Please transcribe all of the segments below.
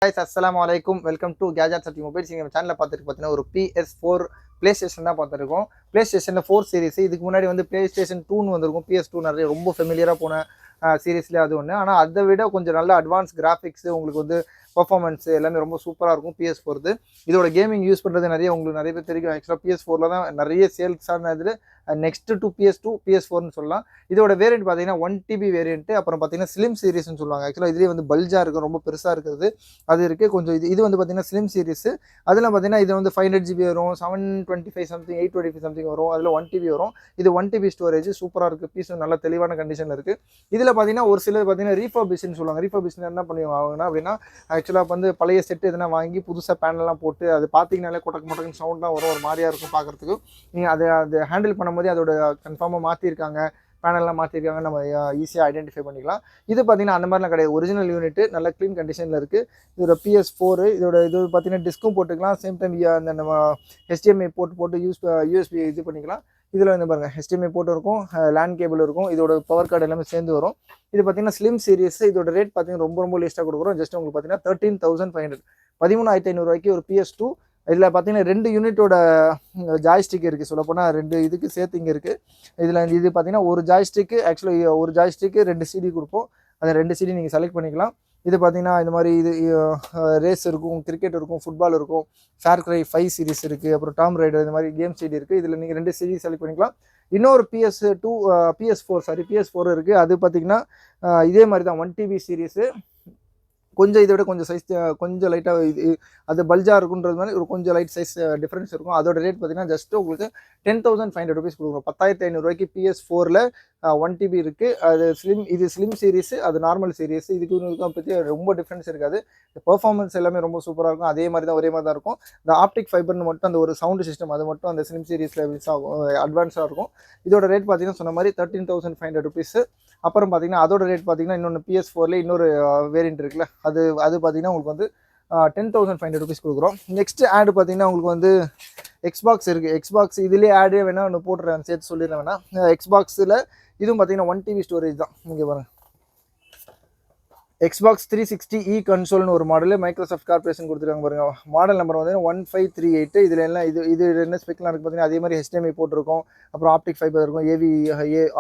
guys, assalamu alaikum. Welcome to Gadgets at Mobiles. இந்த சேனல்ல பார்த்துட்டு பார்த்தீங்கன்னா ஒரு PS4 பிளே ஸ்டேஷன் தான் பார்த்துருக்கோம். பிளே ஸ்டேஷனில் 4 சீரிஸ். இதுக்கு முன்னாடி வந்து பிளே ஸ்டேஷன் 2ன்னு வந்திருக்கும். PS2 நிறைய ரொம்ப ஃபெமிலியராக போன சீரிஸ்லேயே அது ஒன்று. ஆனால் அதை விட கொஞ்சம் நல்ல அட்வான்ஸ் கிராஃபிக்ஸு உங்களுக்கு வந்து பர்ஃபார்மன்ஸ் எல்லாமே ரொம்ப சூப்பராக இருக்கும் PS4. இதோட கேமிங் யூஸ் பண்ணுறது உங்களுக்கு நிறைய பேர் தெரியும். ஆக்சுவலாக PS4 தான் நிறைய சேல்ஸான இதில் நெக்ஸ்ட் டு PS2 PS4ன்னு சொல்லலாம். இதோட வேரியன்ட் பார்த்தீங்கன்னா 1TB வேரியன்ட், அப்புறம் பார்த்தீங்கன்னா ஸ்லிம் சீரிஸ்ன்னு சொல்லுவாங்க. ஆக்சுவலாக இதுலேயே வந்து பல்ஜாக இருக்கும், ரொம்ப பெருசாக இருக்கிறது அது இருக்குது. கொஞ்சம் இது வந்து பார்த்தீங்கன்னா ஸ்லிம் சீரிஸ். அதில் பார்த்தீங்கன்னா இது வந்து 500GB வரும், 725 சம்திங் 825 சம்திங் வரும், அதில் 1TB வரும். இது 1TB ஸ்டோரேஜ் சூப்பராக இருக்குது. பீஸும் நல்ல தெளிவான கண்டிஷனில் இருக்குது. இதில் பார்த்தீங்கன்னா ஒரு சிலர் பார்த்தீங்கன்னா ரீஃபர்பிஷ்ன்னு சொல்லுவாங்க. ரீஃபர்பிஷ்னு என்ன பண்ணுவாங்கன்னா அப்படின்னா ஆக்சுவலாக வந்து பழைய செட்டு எதனா வாங்கி புதுசாக பேனல்லாம் போட்டு அது பார்த்தீங்கனாலே கொட்டக்கு மொட்டக்குன்னு சவுண்டாக வரும், ஒரு மாதிரியாக இருக்கும் பார்க்குறதுக்கு. நீங்கள் அதை ஹேண்டில் பண்ணும்போது அதோட கன்ஃபார்மாக மாற்றிருக்காங்க, பேனல்லாம் மாற்றிருக்காங்க, நம்ம ஈஸியாக ஐடென்டிஃபை பண்ணிக்கலாம். இது பார்த்தீங்கன்னா அந்த மாதிரிலாம் கிடையாது. ஒரிஜினல் யூனிட் நல்ல க்ளீன் கண்டிஷனில் இருக்குது. இதோட PS4 இதோட இது பார்த்தீங்கன்னா டிஸ்க்கும் போட்டுக்கலாம். சேம் டைம் அந்த நம்ம HDMI போட்டு USB இது பண்ணிக்கலாம். இதில் வந்து பாருங்கள் HDMI போட்டு இருக்கும், லேண்ட் கேபிள் இருக்கும், இதோட பவர் கார்டு எல்லாமே சேர்ந்து வரும். இது பார்த்தீங்கன்னா ஸ்லிம் சீரிஸ். இதோட ரேட் பார்த்தீங்கன்னா ரொம்ப லீஸ்ட்டாக கொடுக்குறோம். ஜஸ்ட் உங்களுக்கு பார்த்தீங்கன்னா 13,500 13,500 ஒரு PS2. இதில் பார்த்தீங்கன்னா 2 யூனிட்டோட ஜாய்ஸ்டிக் இருக்குது. சொல்லப்போனால் 2 இதுக்கு சேர்த்து இங்கே இருக்குது. இதில் இது பார்த்தீங்கன்னா ஒரு ஜாய்ஸ்டிக்கு, ஆக்சுவலாக ஒரு ஜாய்ஸ்டிக்கு 2 CD கொடுப்போம். அந்த 2 CD நீங்கள் செலக்ட் பண்ணிக்கலாம். இது பார்த்தீங்கன்னா இந்த மாதிரி இது ரேஸ் இருக்கும், கிரிக்கெட் இருக்கும், ஃபுட்பால் இருக்கும், ஃபேர் கிரை 5 சீரிஸ் இருக்குது, அப்புறம் டாம் ரைடர் இந்த மாதிரி கேம் CD இருக்குது. இதில் நீங்கள் 2 CD செலக்ட் பண்ணிக்கலாம். இன்னொரு PS4 இருக்குது. அது பார்த்தீங்கன்னா இதே மாதிரி தான் 1TB சீரிஸு. கொஞ்சம் இதை விட கொஞ்சம் சைஸ் கொஞ்சம் லைட்டாக இது அது பல்ஜாக இருக்குன்றது மாதிரி ஒரு கொஞ்சம் லைட் சைஸ் டிஃப்ரென்ஸ் இருக்கும். அதோட ரேட் பார்த்தீங்கன்னா ஜஸ்ட் உங்களுக்கு 10,500 ருபீஸ் கொடுக்குறோம். 10,500 PS4ல் 1TB இருக்குது. அது ஸ்லிம் சீரிஸ், அது நார்மல் சீரிஸ். இதுக்கு பற்றி ரொம்ப டிஃப்ரென்ஸ் இருக்காது. பெர்ஃபார்மன்ஸ் எல்லாமே ரொம்ப சூப்பராக இருக்கும். அதே மாதிரி தான், ஒரே மாதிரி தான் இருக்கும். இந்த ஆப்டிக் ஃபைபர்னு மட்டும் அந்த ஒரு சவுண்டு சிஸ்டம் அது மட்டும் அந்த ஸ்லிம் சீரிஸில் அட்வான்ஸாக இருக்கும். இதோட ரேட் பார்த்தீங்கன்னா சொன்ன மாதிரி 13,500 ருபீஸ். அப்புறம் பார்த்தீங்கன்னா அதோட ரேட் பார்த்தீங்கன்னா இன்னொன்று PS4ல இன்னொரு வேரியன்ட் இருக்குல்ல, அது பார்த்தீங்கன்னா உங்களுக்கு வந்து 10,500 ருபீஸ் கொடுக்குறோம். நெக்ஸ்ட் ஆடு பார்த்தீங்கன்னா உங்களுக்கு வந்து எக்ஸ்பாக்ஸ் இருக்குது. எக்ஸ்பாக்ஸ் இதுலேயே ஆடே வேணால் ஒன்று போட்டுறேன், சேர்த்து சொல்லிடுறேன் வேணா. எக்ஸ்பாக்ஸில் இதுவும் பார்த்தீங்கன்னா 1TB ஸ்டோரேஜ் தான். இங்கே பாருங்கள், Xbox 360E கன்சோல்னு ஒரு மாடல் மைக்ரோசாஃப்ட் கார்பரேஷன் கொடுத்துருக்காங்க பாருங்க. மாடல் நம்பர் வந்து 1538. இதில் எல்லாம் இது என்ன ஸ்பெக்லாம் இருக்குது பார்த்தீங்கன்னா அதே மாதிரி HDMI போட்டிருக்கும், அப்புறம் ஆப்டிக் ஃபைபர் இருக்கும்,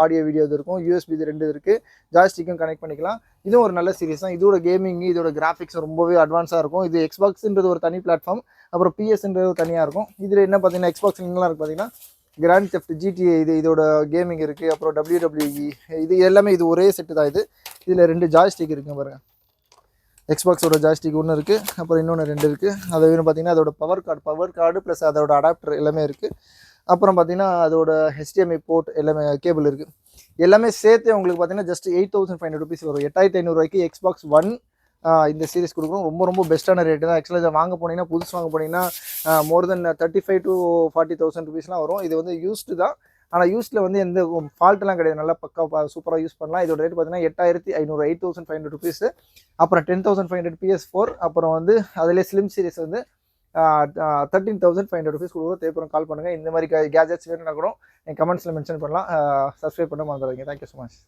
ஆடியோ வீடியோ இது இருக்கும், USB இது 2 இருக்குது, ஜாய்ஸ்டிக்கும் கனெக்ட் பண்ணிக்கலாம். இதுவும் ஒரு நல்ல சீரிஸ் தான். இதோட கேமிங் இதோட கிராஃபிக்ஸ் ரொம்பவே அட்வான்ஸாக இருக்கும். இது எக்ஸ்பாக்ஸ்ன்றது ஒரு தனி பிளாட்ஃபார்ம், அப்புறம் PS-ன்றது தனியாக இருக்கும். இதில் என்ன பார்த்தீங்கன்னா எக்ஸ்பாக்ஸ் என்னலாம் இருக்குது பார்த்தீங்கன்னா கிராண்ட் தெஃப்ட் GTA இதோட கேமிங் இருக்குது, அப்புறம் WWE இது எல்லாமே இது ஒரே செட்டு தான். இதில் 2 ஜாய்ஸ்டிக் இருக்குங்க பாருங்கள். எக்ஸ்பாக்ஸோட ஜாய்ஸ்டிக் ஒன்று இருக்குது, அப்புறம் இன்னொன்று 2 இருக்குது. அது பார்த்தீங்கன்னா அதோட பவர் கார்டு ப்ளஸ் அதோட அடாப்டர் எல்லாமே இருக்குது. அப்புறம் பார்த்தீங்கன்னா அதோட HDMI போர்ட் எல்லாமே கேபிள் இருக்குது. எல்லாமே சேர்த்து உங்களுக்கு பார்த்தீங்கன்னா ஜஸ்ட் 8,500 ருபீஸ் வரும். 8,500 Xbox One இந்த சீரிஸ் கொடுக்குறோம். ரொம்ப பெஸ்ட்டான ரேட்டு தான். ஆக்சுவலாக இதை வாங்க போனீங்கன்னா, புதுசு வாங்க போனீங்கன்னா மோர் தென் 35,000 to 40,000 ருபீஸ்லாம் வரும். இது வந்து யூஸ்டு தான். ஆனால் யூஸில் வந்து எந்த ஃபால்ட்லாம் கிடையாது, நல்லா பக்கா சூப்பராக யூஸ் பண்ணலாம். இதோட ரேட் பார்த்தீங்கன்னா 8,500 8,500 ருபீஸ். அப்புறம் 10,500 PS4. அப்புறம் வந்து அதிலே ஸ்லிம் சீரிஸ் வந்து 13,500 ருபீஸ் கொடுக்குறோம். தேவைப்படும் கால் பண்ணுங்கள். இந்த மாதிரி கேஜெட்ஸ் வேணும்னா கூட என் கமெண்ட்ஸில் மென்ஷன் பண்ணலாம். சப்ஸ்கிரைப் பண்ண மறந்துடாதீங்க. Thank you so much.